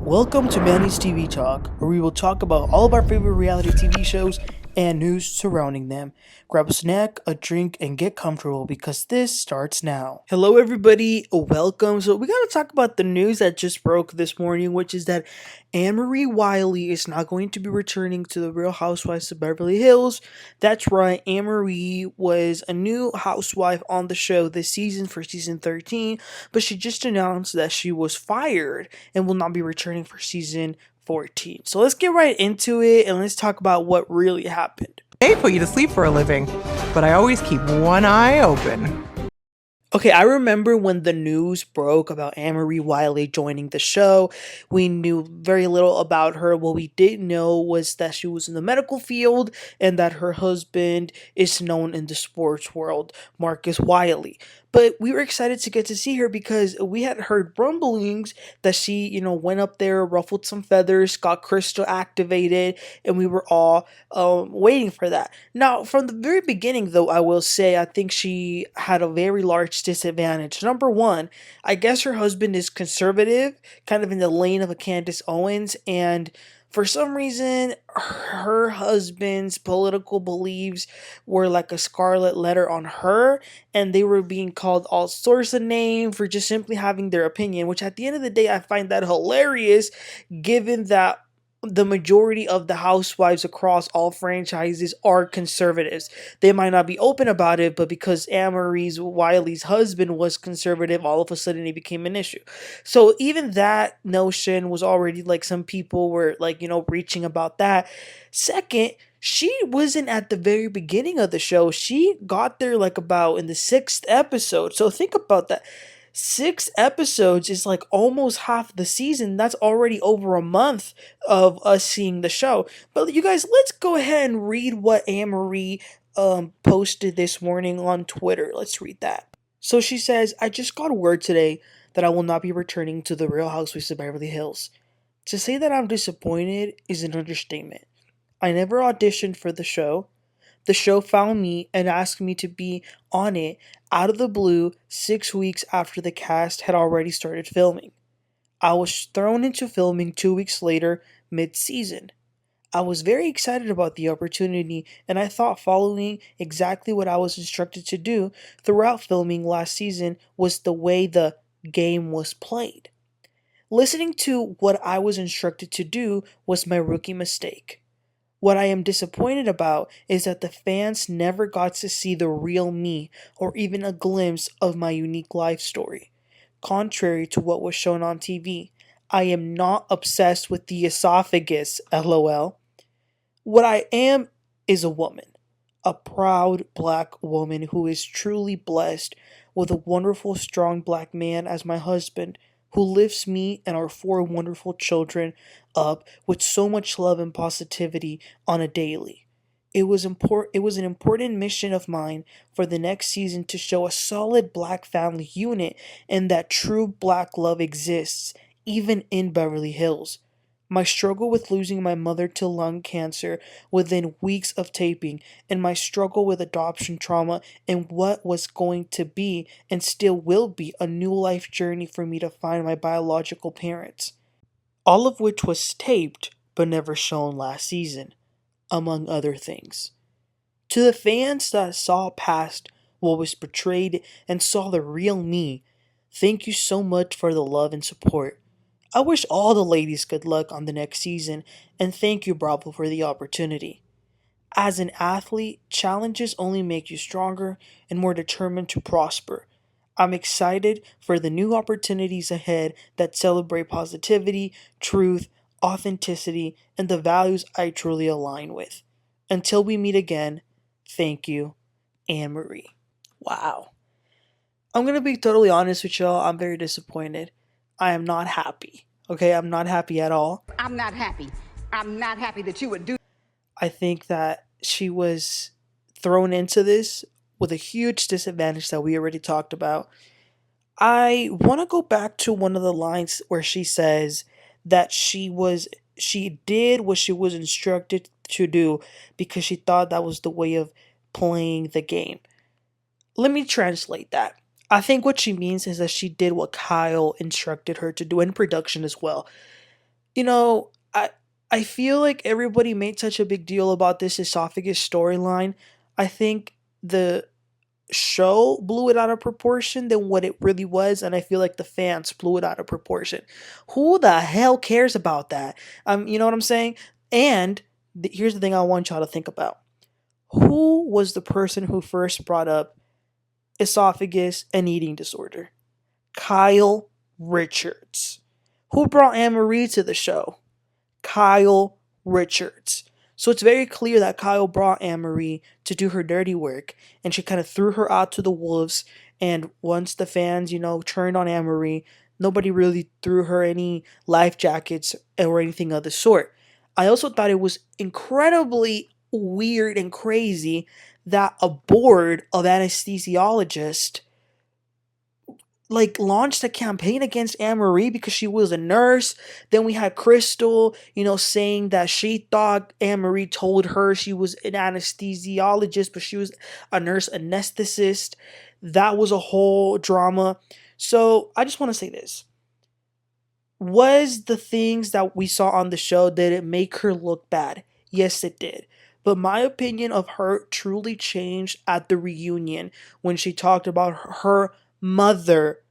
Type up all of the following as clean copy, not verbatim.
Welcome to Manny's TV Talk, where we will talk about all of our favorite reality TV shows and news surrounding them. Grab a snack, a drink, and get comfortable because this starts now. Hello, everybody. Welcome. So, we got to talk about the news that just broke this morning, which is that Annemarie Wiley is not going to be returning to the Real Housewives of Beverly Hills. That's right, Annemarie was a new housewife on the show this season for season 13, but she just announced that she was fired and will not be returning for season 14. So let's get right into it and let's talk about what really happened. They put you to sleep for a living, but I always keep one eye open. Okay, I remember when the news broke about Annemarie Wiley joining the show. We knew very little about her. What we did know was that she was in the medical field and that her husband is known in the sports world, Marcellus Wiley. But we were excited to get to see her because we had heard rumblings that she, went up there, ruffled some feathers, got crystal activated, and we were all waiting for that. Now, from the very beginning, though, I will say I think she had a very large disadvantage. Number one, I guess her husband is conservative, kind of in the lane of a Candace Owens, and for some reason, her husband's political beliefs were like a scarlet letter on her, and they were being called all sorts of names for just simply having their opinion, which at the end of the day, I find that hilarious, given that the majority of the housewives across all franchises are conservatives. They might not be open about it, but because Annemarie Wiley's husband was conservative, all of a sudden it became an issue. So even that notion was already like some people were like, reaching about that. Second, she wasn't at the very beginning of the show. She got there like about in the 6th episode. So think about that. 6 episodes is like almost half the season. That's already over a month of us seeing the show. But you guys, let's go ahead and read what Annemarie posted this morning on Twitter. Let's read that. So she says, I just got word today that I will not be returning to the Real Housewives of Beverly Hills. To say that I'm disappointed is an understatement. I never auditioned for the show. The show found me and asked me to be on it out of the blue 6 weeks after the cast had already started filming. I was thrown into filming 2 weeks later, mid-season. I was very excited about the opportunity, and I thought following exactly what I was instructed to do throughout filming last season was the way the game was played. Listening to what I was instructed to do was my rookie mistake. What I am disappointed about is that the fans never got to see the real me or even a glimpse of my unique life story. Contrary to what was shown on TV, I am not obsessed with the esophagus, lol. What I am is a woman, a proud black woman who is truly blessed with a wonderful, strong black man as my husband, who lifts me and our 4 wonderful children up with so much love and positivity on a daily. It was an important mission of mine for the next season to show a solid black family unit and that true black love exists even in Beverly Hills. My struggle with losing my mother to lung cancer within weeks of taping, and my struggle with adoption trauma and what was going to be and still will be a new life journey for me to find my biological parents. All of which was taped but never shown last season, among other things. To the fans that saw past what was portrayed and saw the real me, thank you so much for the love and support. I wish all the ladies good luck on the next season, and thank you, Bravo, for the opportunity. As an athlete, challenges only make you stronger and more determined to prosper. I'm excited for the new opportunities ahead that celebrate positivity, truth, authenticity, and the values I truly align with. Until we meet again, thank you, Annemarie. Wow. I'm going to be totally honest with y'all. I'm very disappointed. I am not happy. Okay, I'm not happy at all. I'm not happy. I'm not happy that you would do. I think that she was thrown into this with a huge disadvantage that we already talked about. I want to go back to one of the lines where she says that she did what she was instructed to do because she thought that was the way of playing the game. Let me translate that. I think what she means is that she did what Kyle instructed her to do in production as well. You know, I feel like everybody made such a big deal about this esophagus storyline. I think the show blew it out of proportion than what it really was, and I feel like the fans blew it out of proportion. Who the hell cares about that? You know what I'm saying? And here's the thing I want y'all to think about. Who was the person who first brought up esophagus and eating disorder? Kyle Richards. Who brought Annemarie to the show? Kyle Richards. So it's very clear that Kyle brought Annemarie to do her dirty work, and she kind of threw her out to the wolves. And once the fans, turned on Annemarie, nobody really threw her any life jackets or anything of the sort. I also thought it was incredibly weird and crazy that a board of anesthesiologists launched a campaign against Annemarie because she was a nurse. Then we had Crystal, saying that she thought Annemarie told her she was an anesthesiologist, but she was a nurse anesthetist. That was a whole drama. So I just want to say this. Was the things that we saw on the show, did it make her look bad? Yes, it did. But my opinion of her truly changed at the reunion when she talked about her mother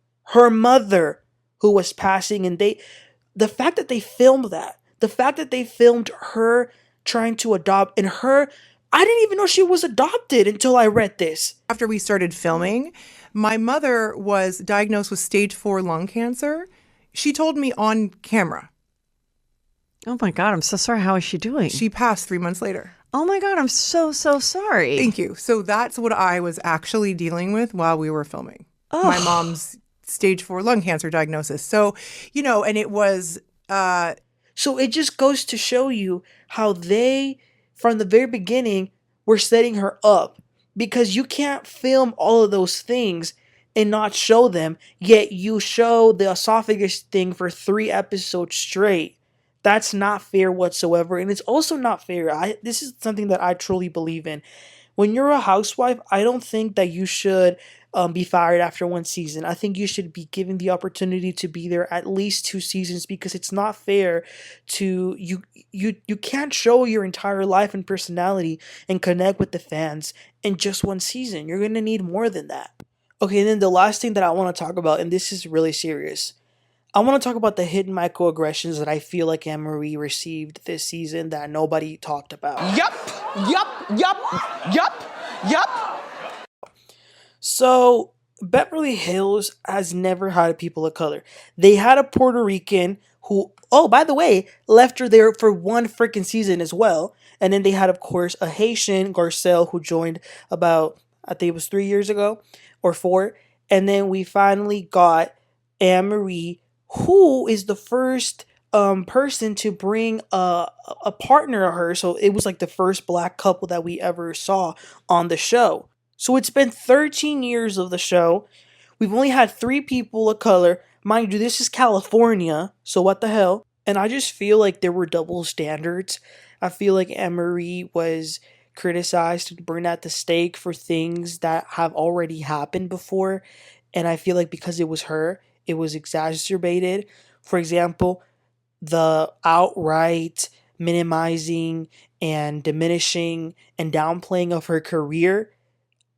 who was passing, and the fact that they filmed that, the fact that they filmed her trying to adopt, and I didn't even know she was adopted until I read this. After we started filming, my mother was diagnosed with stage 4 lung cancer. She told me on camera. Oh my God, I'm so sorry. How is she doing? She passed 3 months later. Oh my God, I'm so sorry. Thank you. So that's what I was actually dealing with while we were filming. My mom's stage 4 lung cancer diagnosis. So, and it was... So it just goes to show you how they, from the very beginning, were setting her up. Because you can't film all of those things and not show them, yet you show the esophagus thing for 3 episodes straight. That's not fair whatsoever, and it's also not fair. This is something that I truly believe in. When you're a housewife, I don't think that you should be fired after 1 season. I think you should be given the opportunity to be there at least 2 seasons, because it's not fair to you can't show your entire life and personality and connect with the fans in just 1 season. You're going to need more than that. Okay, and then the last thing that I want to talk about, and this is really serious. I want to talk about the hidden microaggressions that I feel like Annemarie received this season that nobody talked about. Yup. So, Beverly Hills has never had people of color. They had a Puerto Rican who, oh, by the way, left her there for 1 freaking season as well. And then they had, of course, a Haitian, Garcelle, who joined about, I think it was 3 years ago or 4. And then we finally got Annemarie, who is the first person to bring a partner of her. So it was like the first black couple that we ever saw on the show. So it's been 13 years of the show. We've only had 3 people of color. Mind you, this is California, so what the hell? And I just feel like there were double standards. I feel like Annemarie was criticized and burned at the stake for things that have already happened before. And I feel like because it was her, it was exacerbated. For example, the outright minimizing and diminishing and downplaying of her career.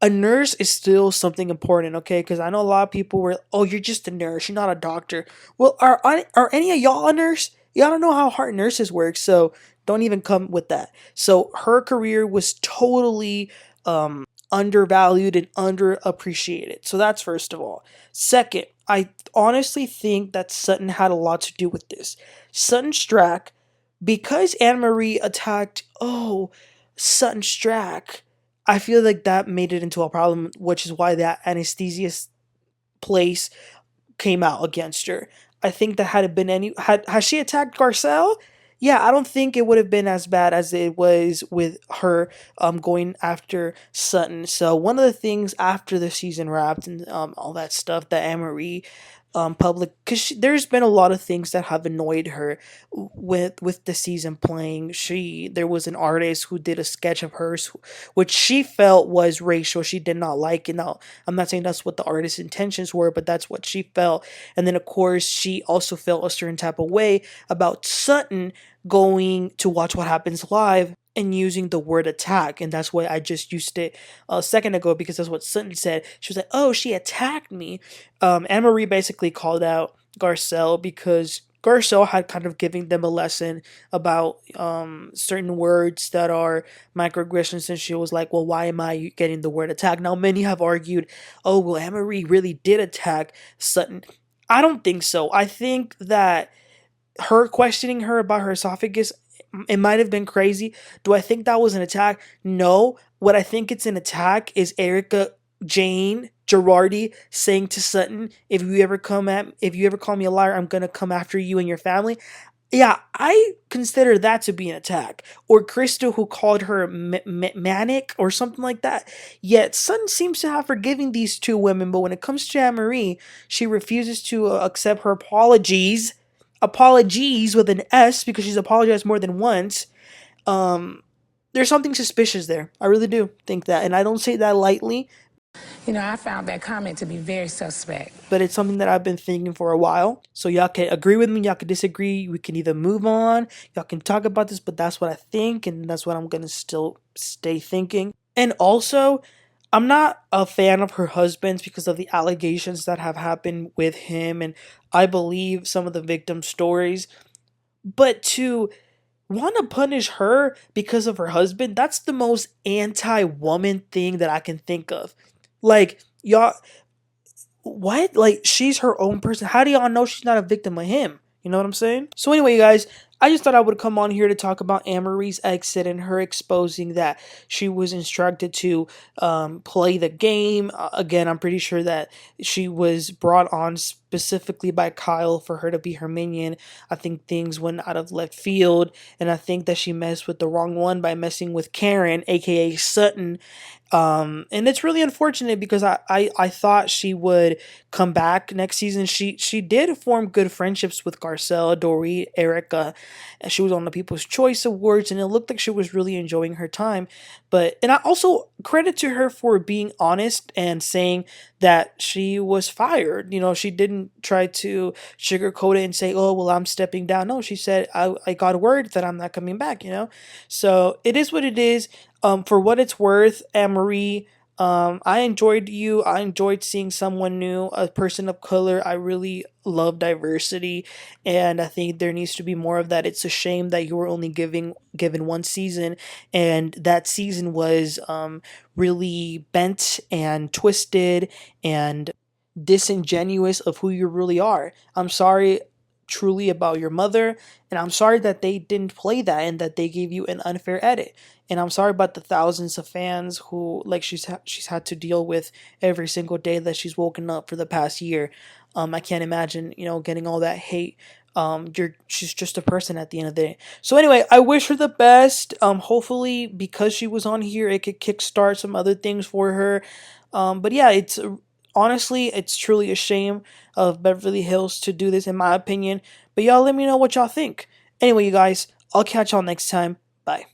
A nurse is still something important, okay? Because I know a lot of people were, oh, you're just a nurse, you're not a doctor. Well, are any of y'all a nurse? Y'all don't know how hard nurses work, so don't even come with that. So her career was totally undervalued and underappreciated. So that's first of all. Second, I honestly think that Sutton had a lot to do with this. Sutton Stracke, because Annemarie attacked, Sutton Stracke, I feel like that made it into a problem, which is why that anesthesia place came out against her. I think that had it been had she attacked Garcelle, yeah, I don't think it would have been as bad as it was with her going after Sutton. So one of the things after the season wrapped and all that stuff that Annemarie public, because there's been a lot of things that have annoyed her with the season playing. There was an artist who did a sketch of hers which she felt was racial. She did not like it. Now, I'm not saying that's what the artist's intentions were, but that's what she felt. And then of course she also felt a certain type of way about Sutton going to Watch What Happens Live and using the word attack. And that's why I just used it a second ago, because that's what Sutton said. She was like, oh, she attacked me. Annemarie basically called out Garcelle because Garcelle had kind of given them a lesson about certain words that are microaggressions, and she was like, well, why am I getting the word attack? Now, many have argued, oh, well, Annemarie really did attack Sutton. I don't think so. I think that her questioning her about her esophagus, it might have been crazy. Do I think that was an attack? No. What I think it's an attack is Erika, Jayne, Girardi saying to Sutton, if you ever call me a liar, I'm gonna come after you and your family. Yeah, I consider that to be an attack. Or Crystal, who called her manic or something like that. Yet Sutton seems to have forgiven these two women, but when it comes to Annemarie, she refuses to accept her apologies with an S, because she's apologized more than once. There's something suspicious there. I really do think that, and I don't say that lightly. You know, I found that comment to be very suspect. But it's something that I've been thinking for a while. So y'all can agree with me, y'all can disagree. We can either move on, y'all can talk about this, but that's what I think, and that's what I'm gonna still stay thinking. And also, I'm not a fan of her husband's because of the allegations that have happened with him, and I believe some of the victim stories. But to want to punish her because of her husband, that's the most anti-woman thing that I can think of. Like, y'all, what? Like, she's her own person. How do y'all know she's not a victim of him? You know what I'm saying? So anyway, you guys, I just thought I would come on here to talk about Annemarie's exit and her exposing that she was instructed to play the game. Again, I'm pretty sure that she was brought on specifically by Kyle for her to be her minion. I think things went out of left field, and I think that she messed with the wrong one by messing with Karen, aka Sutton. And it's really unfortunate because I thought she would come back next season. She did form good friendships with Garcelle, Dorit, Erika, and she was on the People's Choice Awards, and it looked like she was really enjoying her time. And I also credit to her for being honest and saying that she was fired. You know, she didn't try to sugarcoat it and say, oh, well, I'm stepping down. No, she said, I got word that I'm not coming back, you know? So it is what it is. For what it's worth, Annemarie, I enjoyed you. I enjoyed seeing someone new, a person of color. I really love diversity, and I think there needs to be more of that. It's a shame that you were only given one season, and that season was really bent and twisted and disingenuous of who you really are. I'm sorry truly about your mother, and I'm sorry that they didn't play that and that they gave you an unfair edit. And I'm sorry about the thousands of fans who, like, she's had to deal with every single day that she's woken up for the past year. I can't imagine, you know, getting all that hate. She's just a person at the end of the day. So anyway, I wish her the best. Hopefully, because she was on here, it could kickstart some other things for her. But yeah, honestly, it's truly a shame of Beverly Hills to do this, in my opinion. But y'all let me know what y'all think. Anyway, you guys, I'll catch y'all next time. Bye.